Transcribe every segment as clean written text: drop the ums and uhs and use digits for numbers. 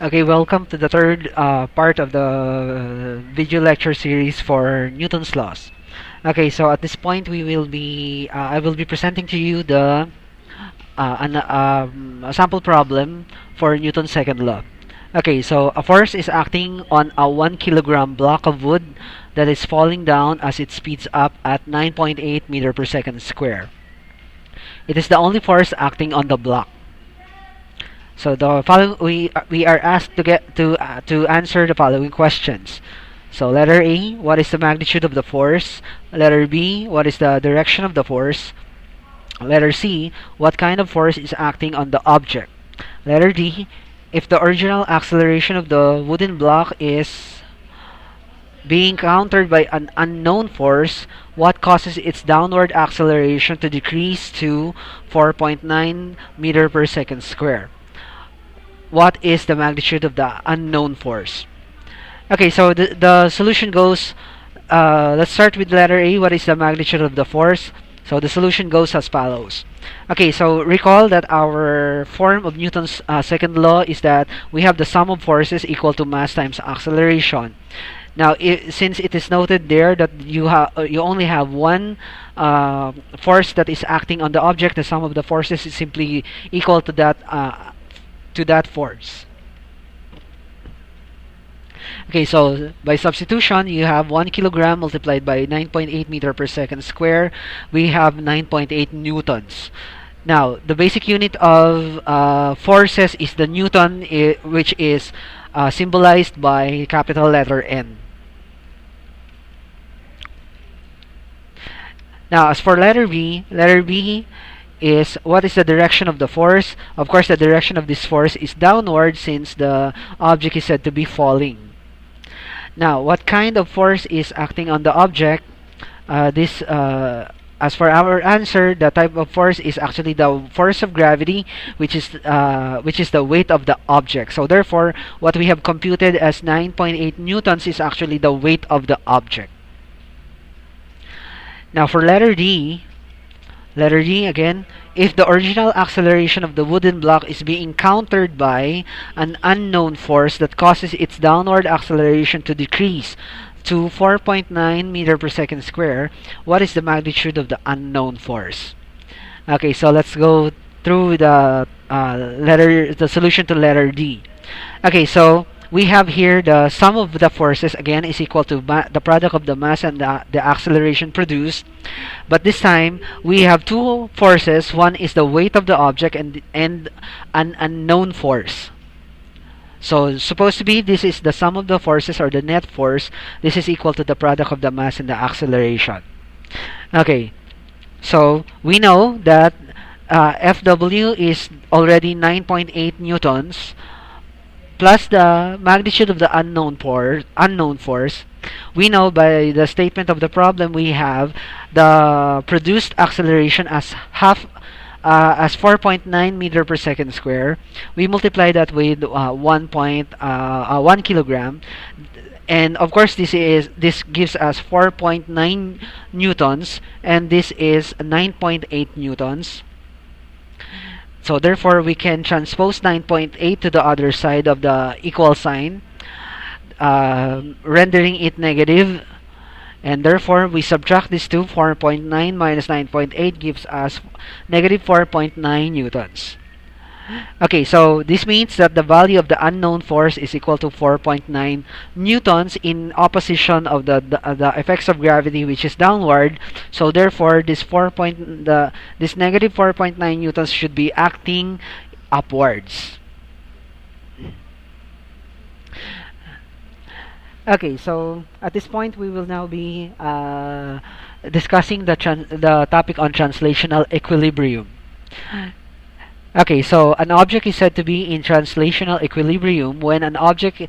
Okay, welcome to the third part of the video lecture series for Newton's laws. Okay, so at this point I will be presenting to you a sample problem for Newton's second law. Okay, so a force is acting on a 1 kilogram block of wood that is falling down as it speeds up at 9.8 meter per second square. It is the only force acting on the block. So the following we are asked to answer the following questions. So letter A, what is the magnitude of the force? Letter B, what is the direction of the force? Letter C, what kind of force is acting on the object? Letter D, if the original acceleration of the wooden block is being countered by an unknown force, what causes its downward acceleration to decrease to 4.9 meter per second square? What is the magnitude of the unknown force? Okay, so the solution goes, let's start with letter A. What is the magnitude of the force? So the solution goes as follows. Okay, so recall that our form of Newton's second law is that we have the sum of forces equal to mass times acceleration. Now, since it is noted there that you only have one force that is acting on the object, the sum of the forces is simply equal to that force. Okay, so by substitution, you have 1 kilogram multiplied by 9.8 meter per second square. We have 9.8 newtons. Now, the basic unit of forces is the newton, which is symbolized by capital letter N. Now, as for letter B is what is the direction of the force? Of course, the direction of this force is downward since the object is said to be falling. Now, what kind of force is acting on the object? As for our answer, the type of force is actually the force of gravity, which is the weight of the object. So therefore, what we have computed as 9.8 newtons is actually the weight of the object. Now, for letter D again, if the original acceleration of the wooden block is being countered by an unknown force that causes its downward acceleration to decrease to 4.9 meter per second square, what is the magnitude of the unknown force? Okay, so let's go through the solution to letter D. Okay, so we have here the sum of the forces again is equal to the product of the mass and the acceleration produced. But this time we have two forces. One is the weight of the object and an unknown force. So supposed to be this is the sum of the forces or the net force. This is equal to the product of the mass and the acceleration. Okay, so we know that Fw is already 9.8 newtons plus the magnitude of the unknown force. We know by the statement of the problem we have the produced acceleration as 4.9 meter per second square. We multiply that with 1 kilogram, and of course this gives us 4.9 newtons, and this is 9.8 newtons. So therefore, we can transpose 9.8 to the other side of the equal sign, rendering it negative. And therefore, we subtract this to 4.9 minus 9.8 gives us negative 4.9 newtons. Okay, so this means that the value of the unknown force is equal to 4.9 newtons in opposition of the effects of gravity, which is downward. So therefore, this negative 4.9 newtons should be acting upwards. Okay, so at this point we will now be discussing the topic on translational equilibrium. Okay, so an object is said to be in translational equilibrium when an object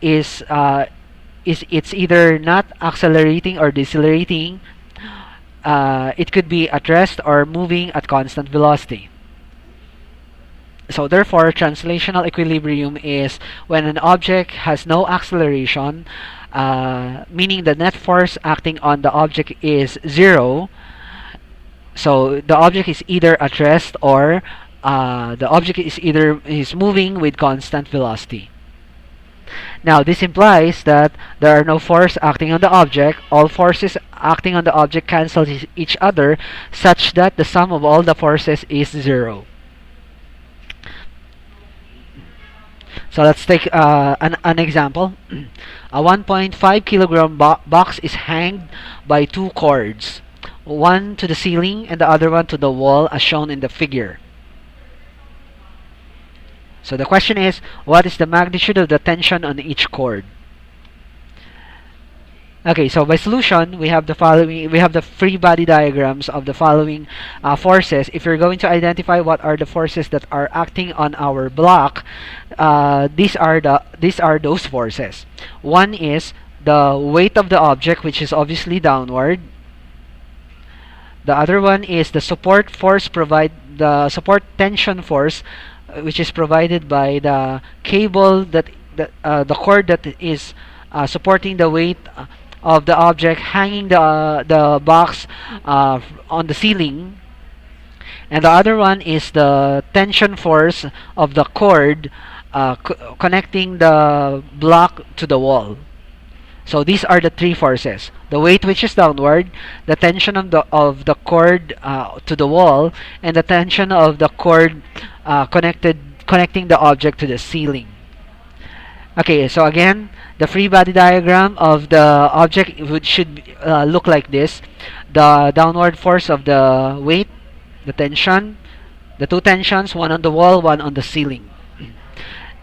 is it's either not accelerating or decelerating. It could be at rest or moving at constant velocity. So therefore, translational equilibrium is when an object has no acceleration, meaning the net force acting on the object is zero. So the object is either at rest or the object is moving with constant velocity. Now, this implies that there are no force acting on the object. All forces acting on the object cancel each other such that the sum of all the forces is zero. So let's take an example. A 1.5 kilogram box is hanged by two cords, one to the ceiling and the other one to the wall as shown in the figure. So the question is, what is the magnitude of the tension on each cord? Okay, so by solution, we have the following. We have the free body diagrams of the following forces. If you're going to identify what are the forces that are acting on our block, these are those forces. One is the weight of the object, which is obviously downward. The other one is the support force the support tension force, which is provided by the cable the cord that is supporting the weight of the object hanging the box on the ceiling, and the other one is the tension force of the cord connecting the block to the wall. So these are the three forces: the weight, which is downward, the tension of the cord to the wall, and the tension of the cord connecting the object to the ceiling. Okay, so again, the free body diagram of the object should look like this: the downward force of the weight, the tension, the two tensions, one on the wall, one on the ceiling.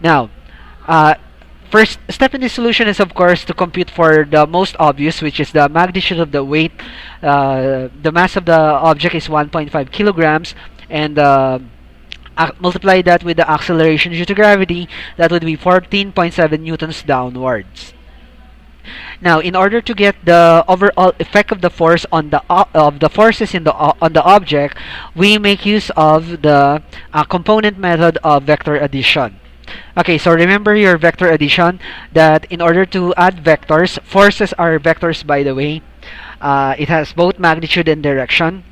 Now, first step in this solution is, of course, to compute for the most obvious, which is the magnitude of the weight. The mass of the object is 1.5 kilograms, and multiply that with the acceleration due to gravity. That would be 14.7 newtons downwards. Now, in order to get the overall effect of the force on the forces on the object, we make use of the component method of vector addition. Okay, so remember your vector addition, that in order to add vectors, forces are vectors, by the way. It has both magnitude and direction.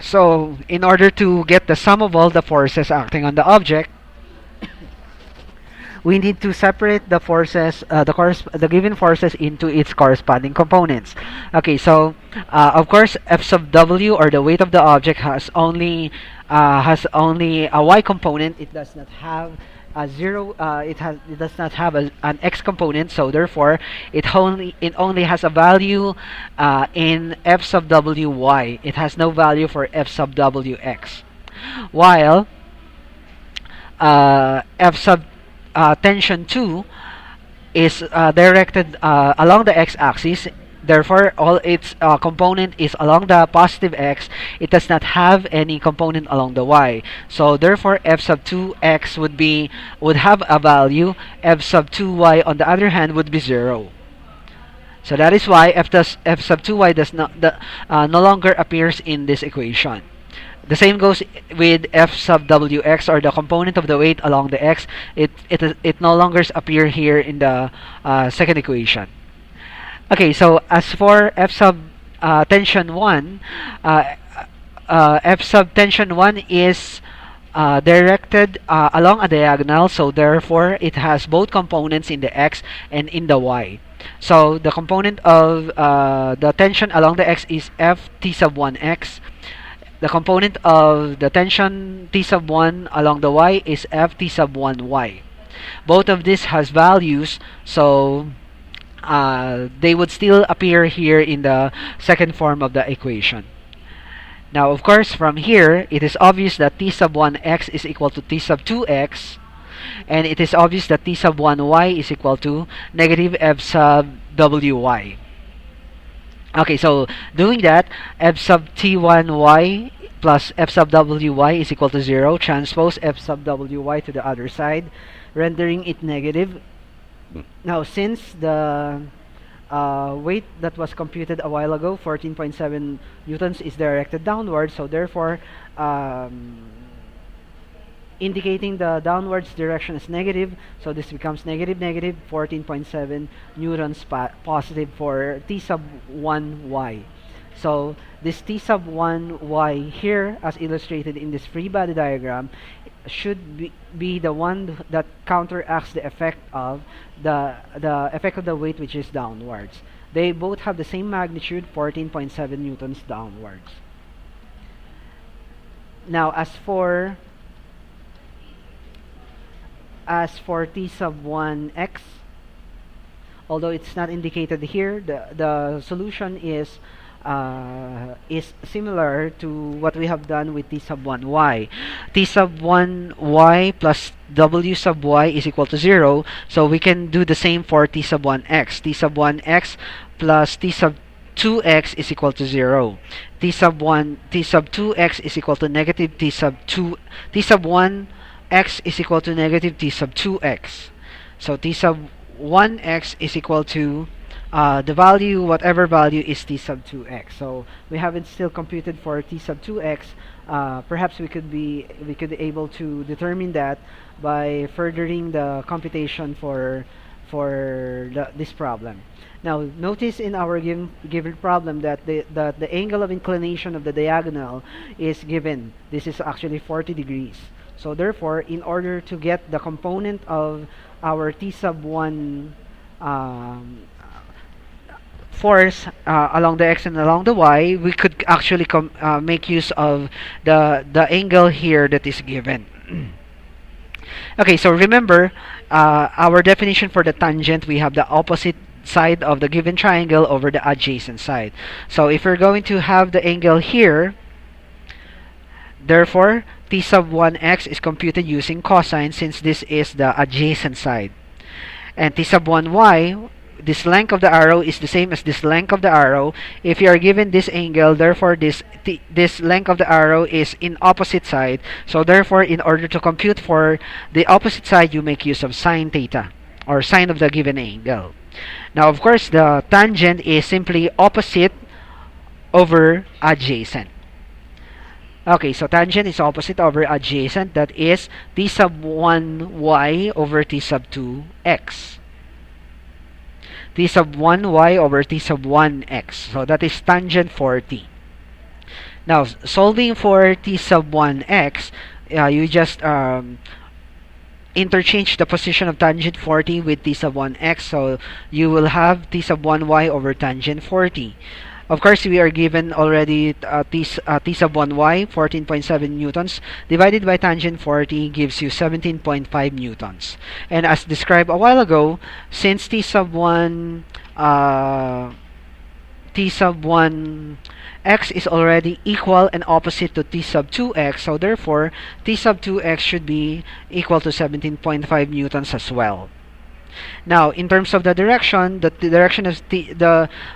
So in order to get the sum of all the forces acting on the object, we need to separate the forces, the given forces, into its corresponding components. Okay, so of course, F sub W, or the weight of the object, has only a y component. It does not have a zero. It does not have an x component. So therefore, it only has a value in F sub W y. It has no value for F sub W x. While F sub tension 2 is directed along the x-axis. Therefore, all its component is along the positive x. It does not have any component along the y. So therefore, F sub 2x would have a value. F sub 2y, on the other hand, would be 0. So that is why F sub 2y does not no longer appears in this equation. The same goes with F sub Wx, or the component of the weight along the x. It no longer appear here in the second equation. Okay, so as for F sub tension 1, F sub tension 1 is directed along a diagonal, so therefore it has both components in the x and in the y. So the component of the tension along the x is F T sub 1x. The component of the tension T sub 1 along the y is F T sub 1y. Both of these has values, so they would still appear here in the second form of the equation. Now, of course, from here, it is obvious that T sub 1x is equal to T sub 2x, and it is obvious that T sub 1y is equal to negative F sub wy. Okay, so doing that, F sub T1y plus F sub wy is equal to 0. Transpose F sub wy to the other side, rendering it negative. Now, since the weight that was computed a while ago, 14.7 newtons, is directed downward, so therefore, indicating the downwards direction is negative, so this becomes negative 14.7 newtons positive for T sub 1y. So this T sub 1 y here, as illustrated in this free body diagram, should be the one that counteracts the effect of the effect of the weight, which is downwards. They both have the same magnitude, 14.7 newtons downwards. Now, as for T sub 1x, although it's not indicated here, the solution is similar to what we have done with T sub 1y. T sub 1y plus W sub y is equal to 0, so we can do the same for T sub 1x. T sub 1x plus T sub 2x is equal to 0. T sub 2x is equal to negative T sub 1x is equal to negative T sub 2x. So T sub 1x is equal to the value, whatever value is T sub 2x. So we haven't still computed for T sub 2x. Perhaps we could be able to determine that by furthering the computation for this problem. Now, notice in our given problem that the angle of inclination of the diagonal is given. This is actually 40 degrees. So therefore, in order to get the component of our T sub 1 force along the x and along the y, we could actually make use of the angle here that is given. Okay, so remember our definition for the tangent, we have the opposite side of the given triangle over the adjacent side. So if we're going to have the angle here, therefore T sub 1x is computed using cosine, since this is the adjacent side. And T sub 1y, this length of the arrow is the same as this length of the arrow. If you are given this angle, therefore this length of the arrow is in opposite side. So therefore, in order to compute for the opposite side, you make use of sine theta, or sine of the given angle. Now, of course, the tangent is simply opposite over adjacent. Okay, so tangent is opposite over adjacent. That is T sub 1y over T sub 2x. T sub 1y over T sub 1x. So that is tangent 40. Now, solving for T sub 1x, you just interchange the position of tangent 40 with T sub 1x. So you will have T sub 1y over tangent 40. Of course, we are given already T sub 1y, 14.7 newtons, divided by tangent 40 gives you 17.5 newtons. And as described a while ago, since T sub 1 x is already equal and opposite to T sub 2x, so therefore T sub 2x should be equal to 17.5 newtons as well. Now, in terms of the direction, the direction of the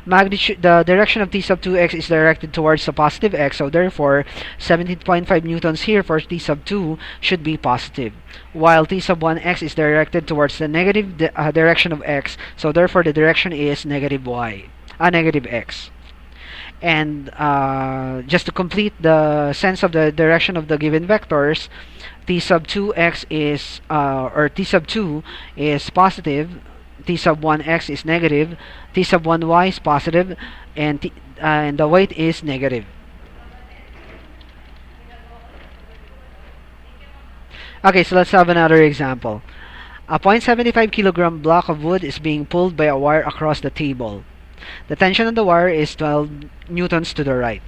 direction of T sub 2x is directed towards the positive x, so therefore 17.5 newtons here for T sub 2 should be positive, while T sub 1x is directed towards the negative direction of x, so therefore the direction is negative x. And just to complete the sense of the direction of the given vectors, T sub 2x is or T sub 2 is positive, T sub 1x is negative, T sub 1y is positive, and the weight is negative. Okay, so let's have another example. A 0.75 kilogram block of wood is being pulled by a wire across the table. The tension on the wire is 12 newtons to the right.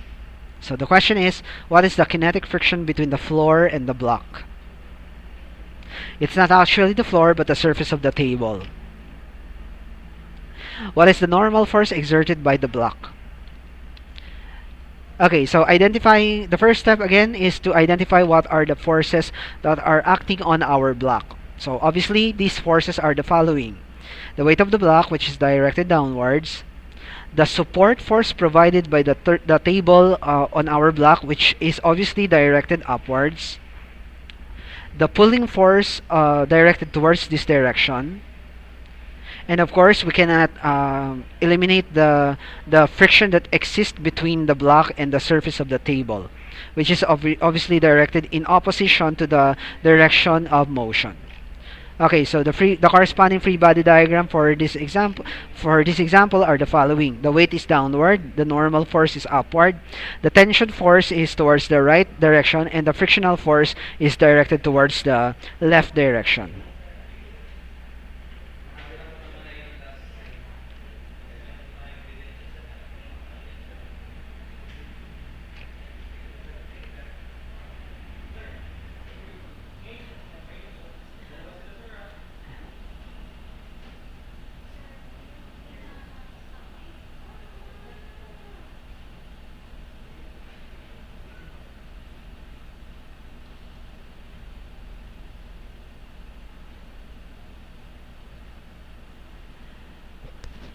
So the question is, what is the kinetic friction between the floor and the block? It's not actually the floor, but the surface of the table. What is the normal force exerted by the block? Okay, so the first step again is to identify what are the forces that are acting on our block. So obviously, these forces are the following: the weight of the block, which is directed downwards; the support force provided by the table on our block, which is obviously directed upwards; the pulling force directed towards this direction; and of course, we cannot eliminate the friction that exists between the block and the surface of the table, which is obviously directed in opposition to the direction of motion. Okay, so the corresponding free body diagram for this example are the following. The weight is downward, the normal force is upward, the tension force is towards the right direction, and the frictional force is directed towards the left direction.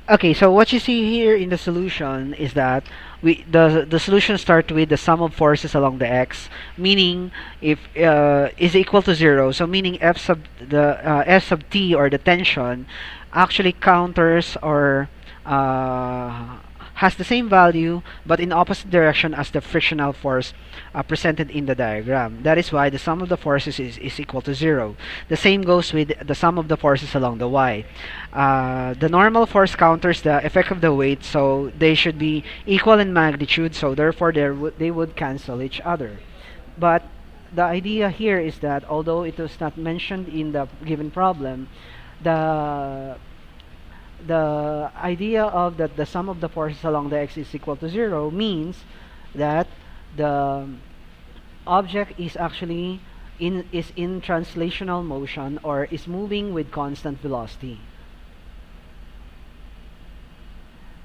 Okay, so what you see here in the solution is that the solution start with the sum of forces along the x, meaning if is equal to 0. So meaning F sub t, or the tension, actually counters or has the same value but in opposite direction as the frictional force presented in the diagram. That is why the sum of the forces is equal to 0. The same goes with the sum of the forces along the y. The normal force counters the effect of the weight, so they should be equal in magnitude, so therefore they would cancel each other. But the idea here is that although it was not mentioned in the given problem, the the idea of that the sum of the forces along the x is equal to 0 means that the object is actually in translational motion, or is moving with constant velocity.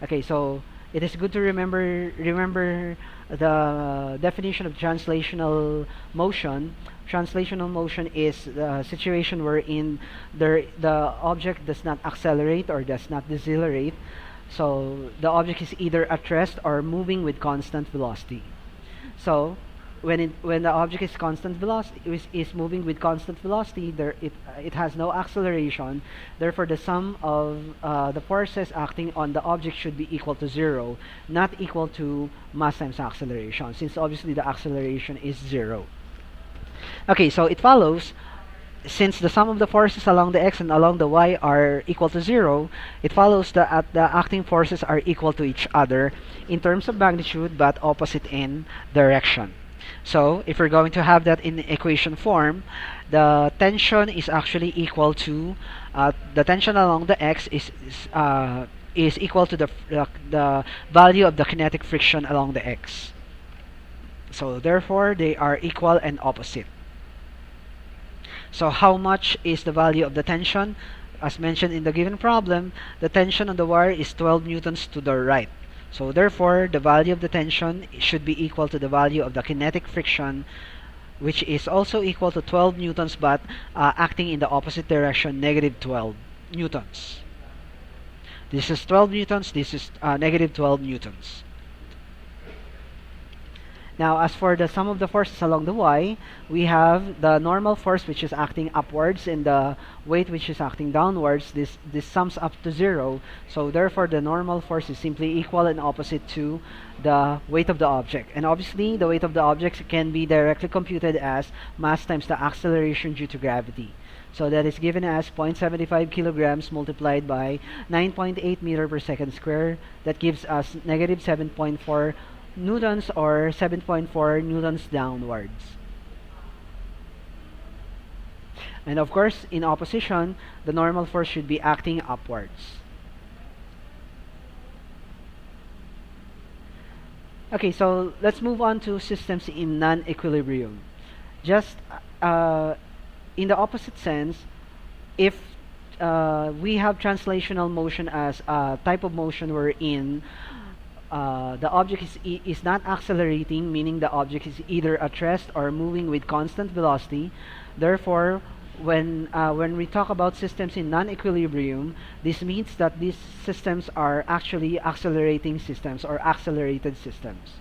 Okay, so it is good to remember the definition of translational motion. Translational motion is the situation wherein the object does not accelerate or does not decelerate. So the object is either at rest or moving with constant velocity. So when the object is constant velocity is moving with constant velocity, it has no acceleration. Therefore, the sum of the forces acting on the object should be equal to 0, not equal to mass times acceleration, since obviously the acceleration is 0. Okay, so it follows, since the sum of the forces along the x and along the y are equal to 0, it follows that the acting forces are equal to each other in terms of magnitude but opposite in direction. So if we're going to have that in equation form, the tension is actually equal to the tension along the x is equal to the value of the kinetic friction along the x. So therefore, they are equal and opposite. So how much is the value of the tension? As mentioned in the given problem, the tension on the wire is 12 newtons to the right. So therefore, the value of the tension should be equal to the value of the kinetic friction, which is also equal to 12 newtons but acting in the opposite direction, negative 12 newtons. This is 12 newtons, this is negative 12 newtons. Now, as for the sum of the forces along the y, we have the normal force which is acting upwards and the weight which is acting downwards. This sums up to 0. So therefore, the normal force is simply equal and opposite to the weight of the object. And obviously, the weight of the object can be directly computed as mass times the acceleration due to gravity. So that is given as 0.75 kilograms multiplied by 9.8 meter per second square. That gives us negative 7.4 newtons, or 7.4 newtons downwards. And of course, in opposition, the normal force should be acting upwards. Okay, so let's move on to systems in non-equilibrium. Just in the opposite sense, if we have translational motion as a type of motion wherein the object is not accelerating, meaning the object is either at rest or moving with constant velocity. Therefore, when we talk about systems in non-equilibrium, this means that these systems are actually accelerating systems or accelerated systems.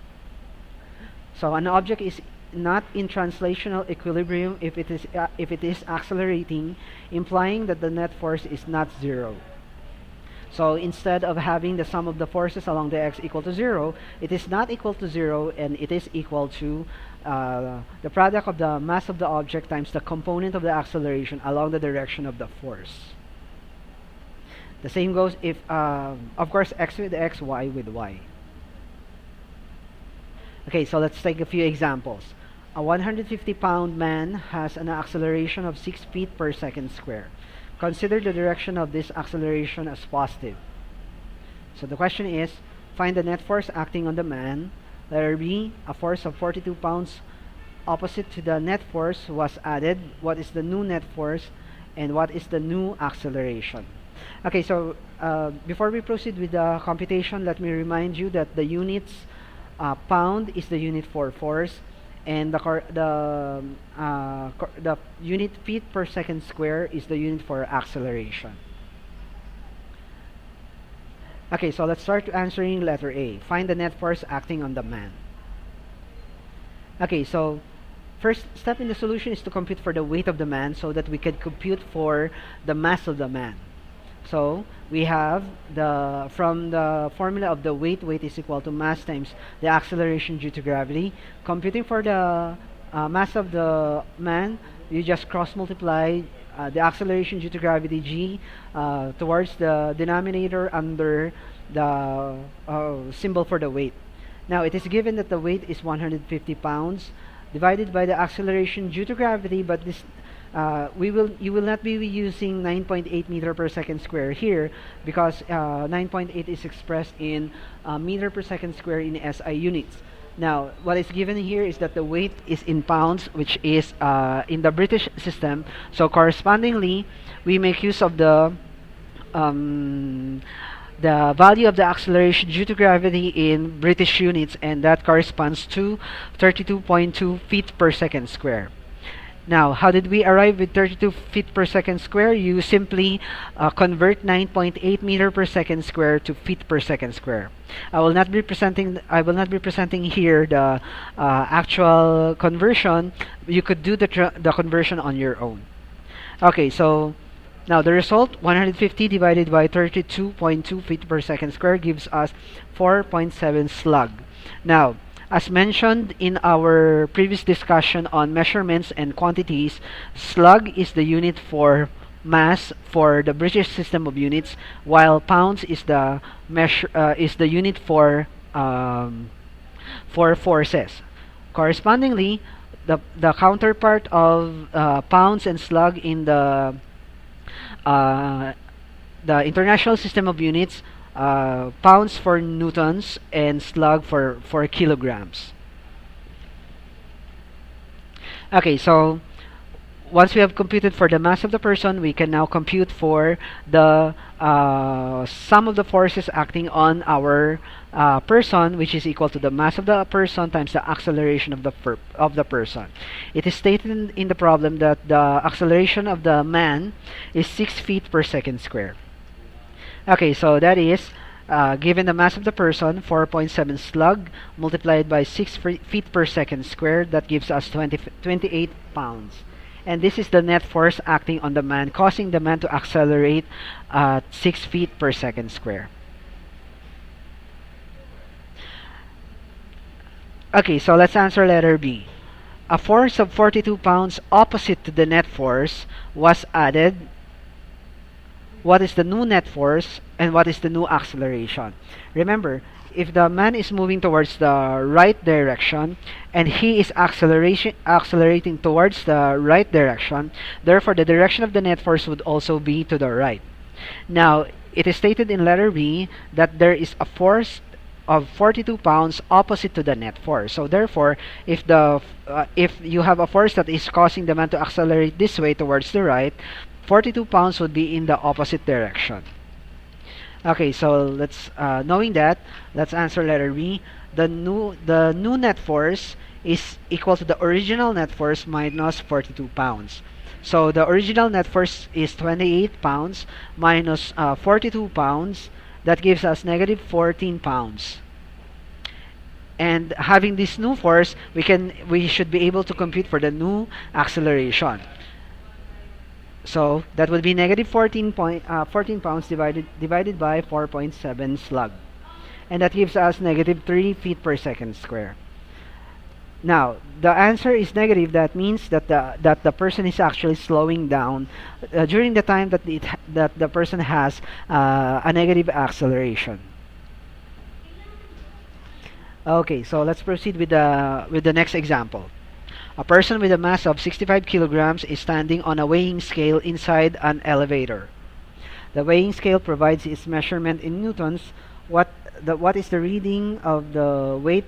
So an object is not in translational equilibrium if it is accelerating, implying that the net force is not 0. So instead of having the sum of the forces along the x equal to 0, it is not equal to 0, and it is equal to the product of the mass of the object times the component of the acceleration along the direction of the force. The same goes if, of course, x with x, y with y. Okay, so let's take a few examples. A 150-pound man has an acceleration of 6 feet per second square. Consider the direction of this acceleration as positive. So the question is, find the net force acting on the man. Letter B, a force of 42 pounds opposite to the net force was added. What is the new net force, and what is the new acceleration? Okay, so before we proceed with the computation, let me remind you that the units pound is the unit for force, and the unit feet per second square is the unit for acceleration. Okay, so let's start answering letter A. Find the net force acting on the man. Okay, so first step in the solution is to compute for the weight of the man so that we can compute for the mass of the man. So we have from the formula of the weight is equal to mass times the acceleration due to gravity. Computing for the mass of the man, you just cross multiply the acceleration due to gravity g towards the denominator under the symbol for the weight. Now it is given that the weight is 150 pounds divided by the acceleration due to gravity, but this you will not be using 9.8 meter per second square here because 9.8 is expressed in meter per second square in SI units. Now, what is given here is that the weight is in pounds, which is in the British system. So correspondingly, we make use of the value of the acceleration due to gravity in British units, and that corresponds to 32.2 feet per second square. Now, how did we arrive with 32 feet per second square? You simply convert 9.8 meter per second square to feet per second square. I will not be presenting here the actual conversion. You could do the conversion on your own. Okay, so now the result, 150 divided by 32.2 feet per second square gives us 4.7 slug. Now, as mentioned in our previous discussion on measurements and quantities, slug is the unit for mass for the British system of units, while pounds is the unit for forces. Correspondingly, the counterpart of pounds and slug in the international system of units, pounds for newtons and slug for kilograms. Okay, so once we have computed for the mass of the person, we can now compute for the sum of the forces acting on our person, which is equal to the mass of the person times the acceleration of the person. It is stated in the problem that the acceleration of the man is 6 feet per second square. Okay, so that is given the mass of the person, 4.7 slug, multiplied by 6 feet per second square, that gives us 28 pounds. And this is the net force acting on the man, causing the man to accelerate at 6 feet per second square. Okay, so let's answer letter B. A force of 42 pounds opposite to the net force was added. What is the new net force and what is the new acceleration? Remember, if the man is moving towards the right direction and he is accelerating towards the right direction, therefore the direction of the net force would also be to the right. Now, it is stated in letter B that there is a force of 42 pounds opposite to the net force. So therefore, if you have a force that is causing the man to accelerate this way towards the right, 42 pounds would be in the opposite direction. Okay, so knowing that, let's answer letter B. The new net force is equal to the original net force minus 42 pounds. So the original net force is 28 pounds minus 42 pounds. That gives us negative 14 pounds. And having this new force, we should be able to compute for the new acceleration. So that would be negative 14 pounds divided by 4.7 slug. And that gives us negative 3 feet per second square. Now, the answer is negative. That means that the person is actually slowing down during the time that that the person has a negative acceleration. Okay, so let's proceed with the next example. A person with a mass of 65 kilograms is standing on a weighing scale inside an elevator. The weighing scale provides its measurement in newtons. What is the reading of the weight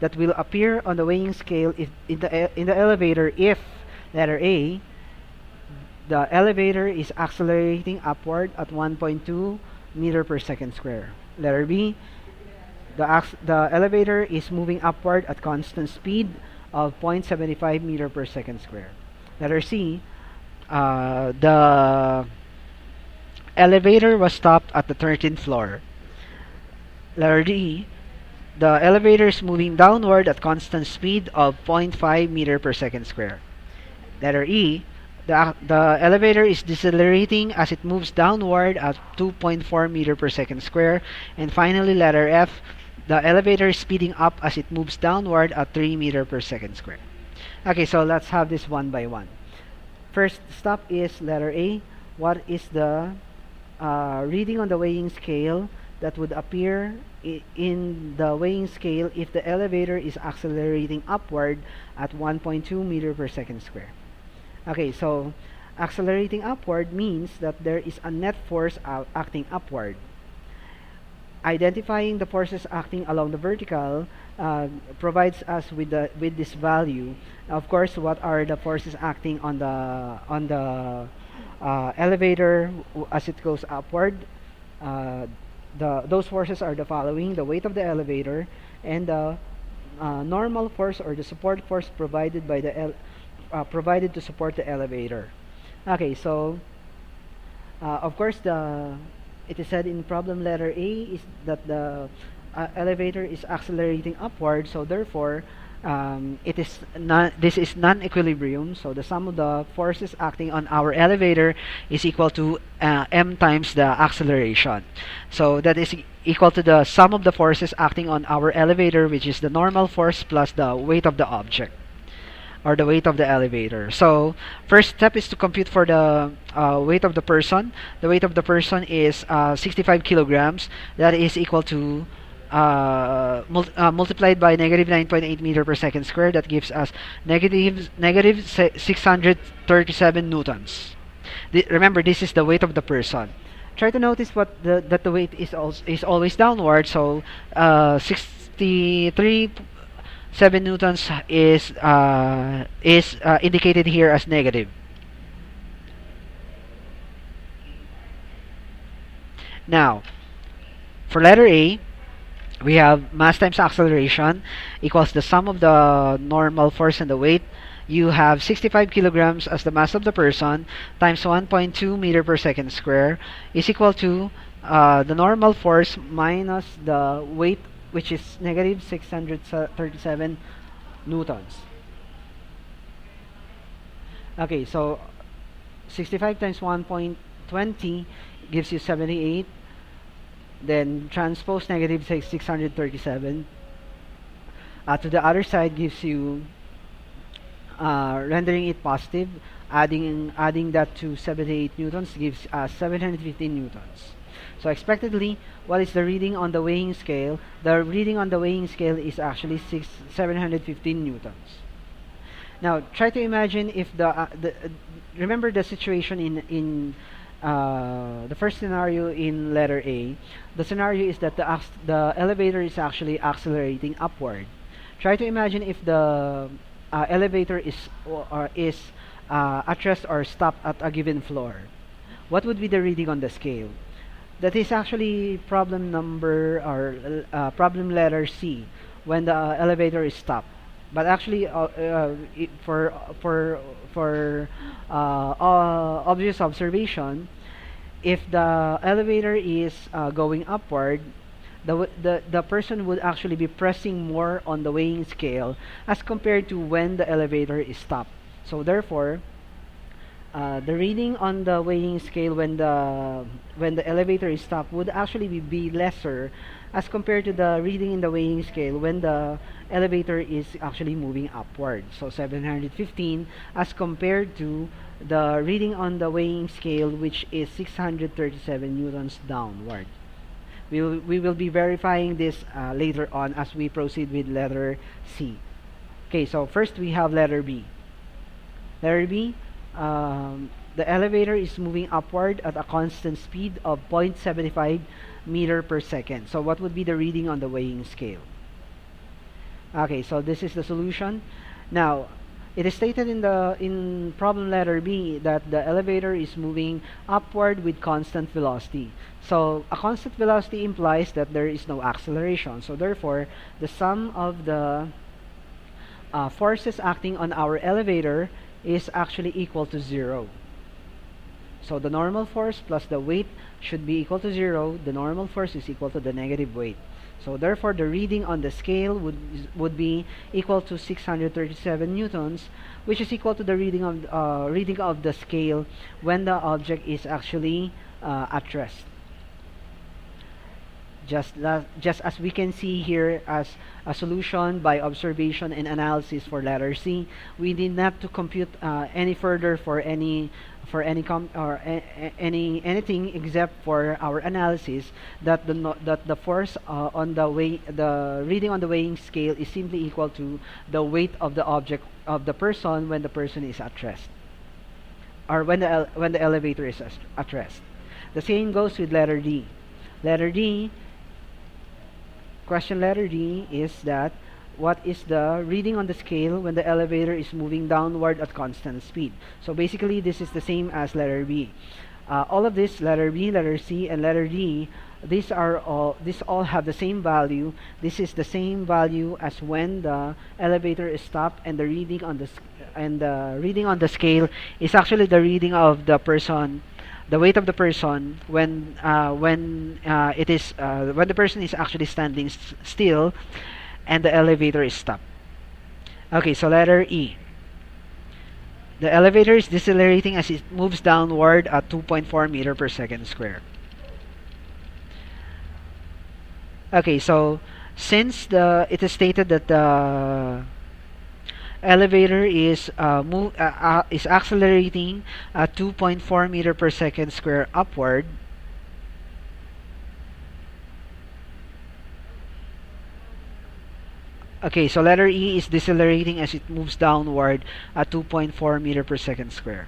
that will appear on the weighing scale if in the elevator if letter A, the elevator is accelerating upward at 1.2 meter per second square. Letter B, the elevator is moving upward at constant speed of 0.75 meter per second square. Letter C, the elevator was stopped at the 13th floor. Letter D, the elevator is moving downward at constant speed of 0.5 meter per second square. Letter E, the elevator is decelerating as it moves downward at 2.4 meter per second square. And finally, letter F, the elevator is speeding up as it moves downward at 3 meter per second square. Okay, so let's have this one by one. First stop is letter A. What is the reading on the weighing scale that would appear in the weighing scale if the elevator is accelerating upward at 1.2 meter per second square? Okay, so accelerating upward means that there is a net force acting upward. Identifying the forces acting along the vertical provides us with this value. Of course, what are the forces acting on the elevator as it goes upward? Those forces are the following: the weight of the elevator and the normal force or the support force provided by provided to support the elevator. Okay, so of course it is said in problem letter A is that the elevator is accelerating upward, so therefore this is non-equilibrium, so the sum of the forces acting on our elevator is equal to m times the acceleration. So that is equal to the sum of the forces acting on our elevator, which is the normal force plus the weight of the object or the weight of the elevator. So first step is to compute for the weight of the person. The weight of the person is 65 kilograms. That is equal to multiplied by negative 9.8 meter per second square. That gives us negative 637 newtons. Remember, this is the weight of the person. Try to notice that the weight is always downward. So 63.7 newtons is indicated here as negative. Now, for letter A, we have mass times acceleration equals the sum of the normal force and the weight. You have 65 kilograms as the mass of the person times 1.2 meter per second square is equal to the normal force minus the weight, which is negative 637 newtons. Okay, so 65 times 1.20 gives you 78. Then transpose negative 637 to the other side gives you rendering it positive. Adding that to 78 newtons gives 715 newtons. So expectedly, what is the reading on the weighing scale? The reading on the weighing scale is actually 715 newtons. Now try to imagine if remember the situation in the first scenario in letter A. The scenario is that the elevator is actually accelerating upward. Try to imagine if the elevator is at rest or stopped at a given floor. What would be the reading on the scale? That is actually problem number or problem letter C, when the elevator is stopped. But actually, for obvious observation, if the elevator is going upward, the person would actually be pressing more on the weighing scale as compared to when the elevator is stopped. So therefore, the reading on the weighing scale when the elevator is stopped would actually be lesser as compared to the reading in the weighing scale when the elevator is actually moving upward. So 715 as compared to the reading on the weighing scale, which is 637 newtons downward. We will be verifying this later on as we proceed with letter C. Okay, so first we have letter B. Letter B, the elevator is moving upward at a constant speed of 0.75 meter per second. So what would be the reading on the weighing scale? Okay, so this is the solution. Now, it is stated in problem letter B that the elevator is moving upward with constant velocity. So a constant velocity implies that there is no acceleration. So therefore, the sum of the forces acting on our elevator is actually equal to 0. So the normal force plus the weight should be equal to 0. The normal force is equal to the negative weight. So therefore, the reading on the scale would be equal to 637 newtons, which is equal to the reading of the scale when the object is actually at rest. Just as we can see here as a solution by observation and analysis for letter C, we need not to compute any further for anything except for our analysis that the force on the reading on the weighing scale is simply equal to the weight of the object of the person when the person is at rest, or when the elevator is at rest. The same goes with letter D. Question letter D is that what is the reading on the scale when the elevator is moving downward at constant speed? So basically, this is the same as letter B. All of this, letter B, letter C, and letter D, these all have the same value. This is the same value as when the elevator is stopped, and the reading on the scale is actually the reading of the person, the weight of the person when the person is actually standing still and the elevator is stopped. Okay, so letter E. The elevator is decelerating as it moves downward at 2.4 meter per second square. Okay, so since it is stated that the elevator is accelerating at 2.4 meter per second square upward, okay, so letter E is decelerating as it moves downward at 2.4 meter per second square.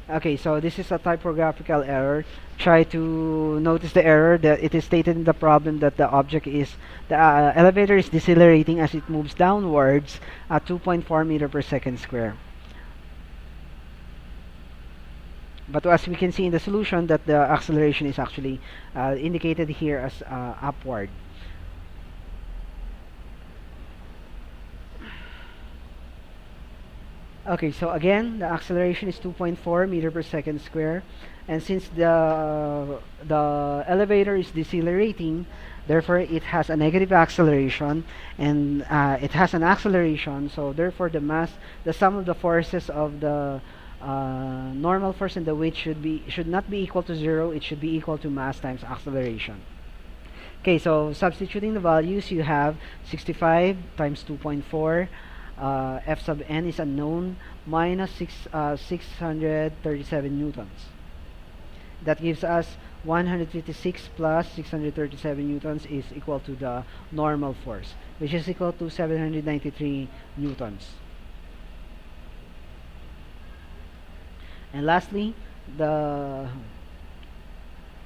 Okay, so this is a typographical error. Try to notice the error that it is stated in the problem that the elevator is decelerating as it moves downwards at 2.4 meter per second square. But as we can see in the solution, that the acceleration is actually indicated here as upward. Okay, so again, the acceleration is 2.4 meter per second square, and since the elevator is decelerating, therefore it has a negative acceleration, and it has an acceleration. So therefore, the sum of the forces of the normal force and the weight should not be equal to 0. It should be equal to mass times acceleration. Okay, so substituting the values, you have 65 times 2.4. F sub n is unknown, minus 637 newtons. That gives us 156 plus 637 newtons is equal to the normal force, which is equal to 793 newtons. And lastly, the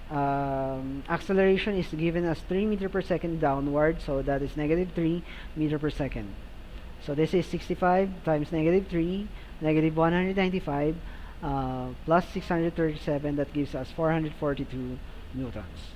acceleration is given as 3 meter per second downward, so that is negative 3 meter per second. So this is 65 times negative 3, negative 195, plus 637, that gives us 442 newtons.